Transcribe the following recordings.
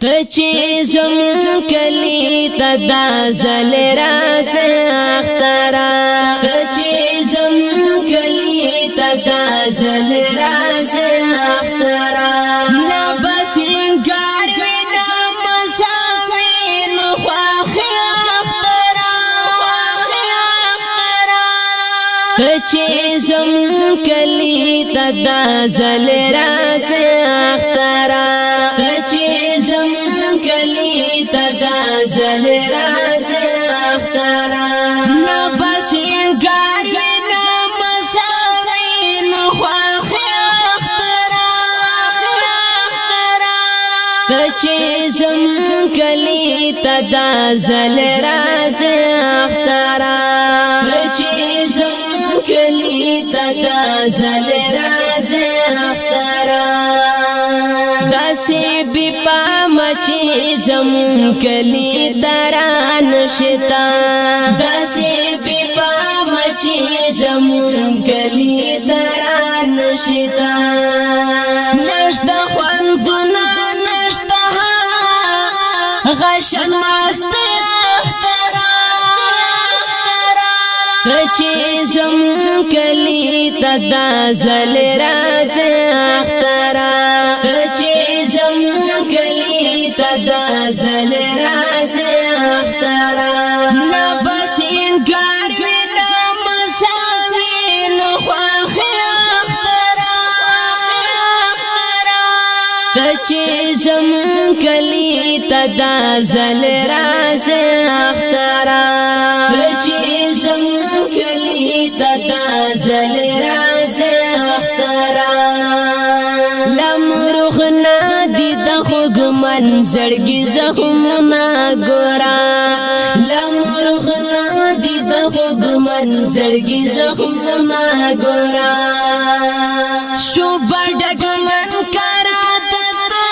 تچی زم کلی تدا زل راز اخترا تچی زم کلی تدا زل راز اخترا نبسین کاروی نمساوین خواخی اخترا تچی زم کلی تدا زل راز اخترا تچی زم کلی تدا زل راز اخترا نبسین کاروی نمساوین خواخی اخترا تچی زم کلی تدا زل راز اخترا تچی زم کلی تدا زل راز اخترا داسی بی پامچی زم کلی دران شتا داسی بی پامچی زم کلی دران شتا نشتا خوندنا نشتا غشن مست اخترا تچی زم کلی تدا زل راز اخترا تچی زم کلی تدا زل راز اخترا نبسین کاروی نمساوین خواخی اخترا تچی زم کلی تدا زل راز اخترا تچی زم کلی تدا زل راز اخترا لمرخنا دی دخوگ منزرگی زخمنا گورا لمرخنا دی دخوگ منزرگی زخمنا گورا شو بڑک من کرا دتا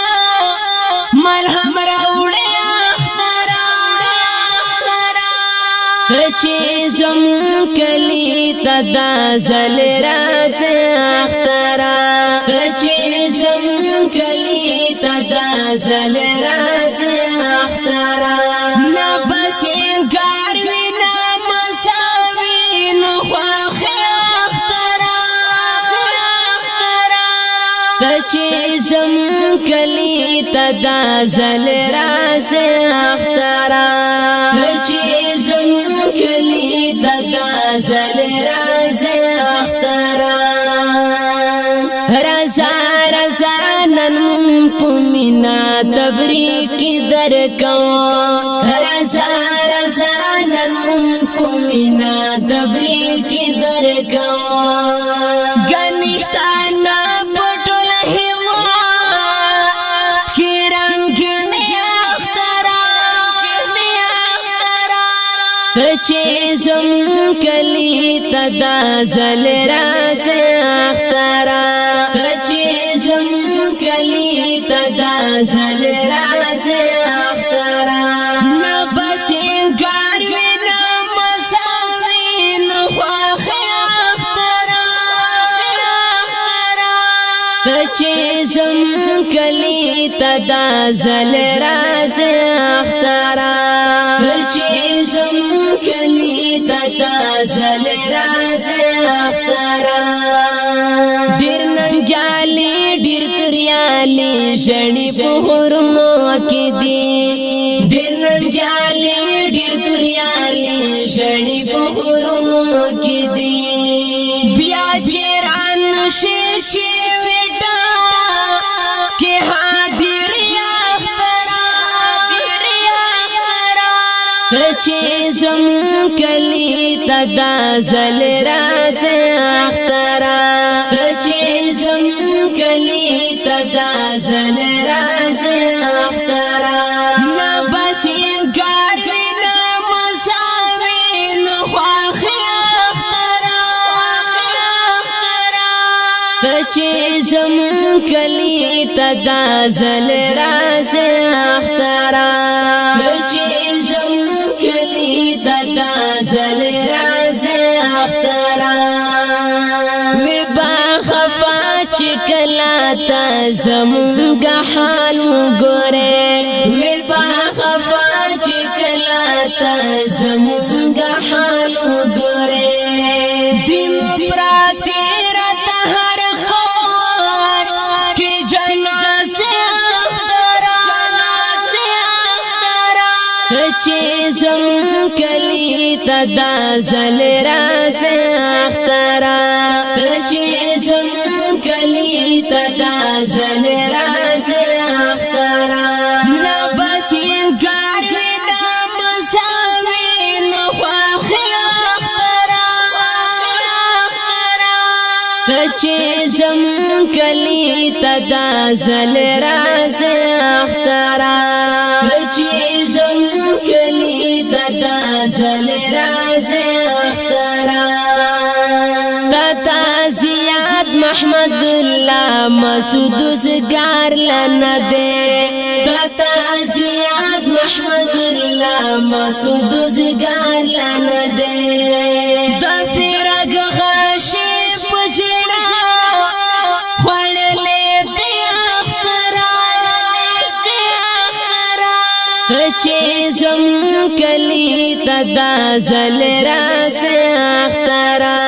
ملهم راوڑی اخترا تچی زم کلی تدا زل راز اخترا تچی زم کلی تدا زل راز اخترا نبسین کاروی نمساوین خواخی اخترا تچی زم کلی تدا زل راز اخترا تچی زم کلی تدا زل راز اخترا رضا رضا نن پمینا تبریکی درکو رضا رضا نن پمینا تبریکی درکو گنشتانا پټول هوا کیرنګنی اخترا تچی زم کلی تدا زل راز اخترا تچی زم کلی تدا زل راز اخترا نبسین کاروی نمساوین خواخی اخترا تچی زم کلی تدا زل راز اخترا تچی زم کلی تدا زل راز اخترا ډیر ننګیالی ډیر تریالی ژړی په غرونو کې دي ډیر ننګیالی ډیر تریالی ژړی په غرونو کې دي بیا چیران شي چې وټا کې حاضر تچی زم کلی تدا زل راز اخترا تچی زم کلی تدا زل راز اخترا نبسین کاروی نمساوین خواخی اخترا تچی زم کلی تدا زل راز اخترا تچی زم کلی تدا زل راز اخترا می با خفا چکلا تا زمونگا حال مگوره راته زمونږ حال وګورې دیموکراتي راته هر کور کې جنازه چې زمون کلی ته دا زل راځي اخترا چې زمون کلی ته دا زل راځي اخترا نه بسین ګاروي دا مساوي نه خواخي اخترا چې زمون کلی ته دا زل راځي اخترا چې زمون کلی دا زل راځي اخترا تا زیاد محمد الله مسعود زګار لنه دے تا زیاد محمد الله مسعود زګار لنه دے د فرق غشي پسړه خړلې دې اخترا چې زمون کلی ته دا زل راځي اخترا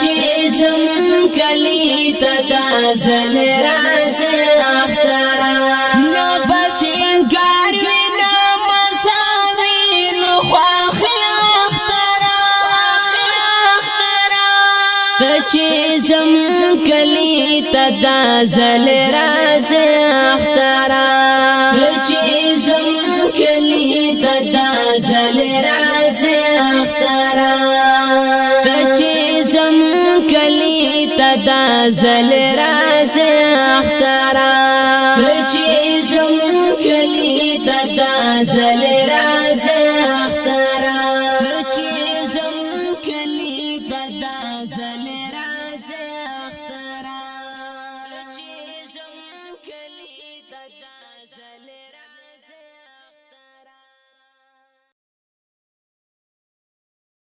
چې زمون کلی ته دا زل راځي اخترا نو بسین ګاروي نه مساوي نو خواخي اخترا چې زمون کلی ته دا زل راځي اخترا چې زمون کلی دا زل راځي اخترا چې زمون کلی دا زل راځي اخترا چې زمون کلی دا زل راځي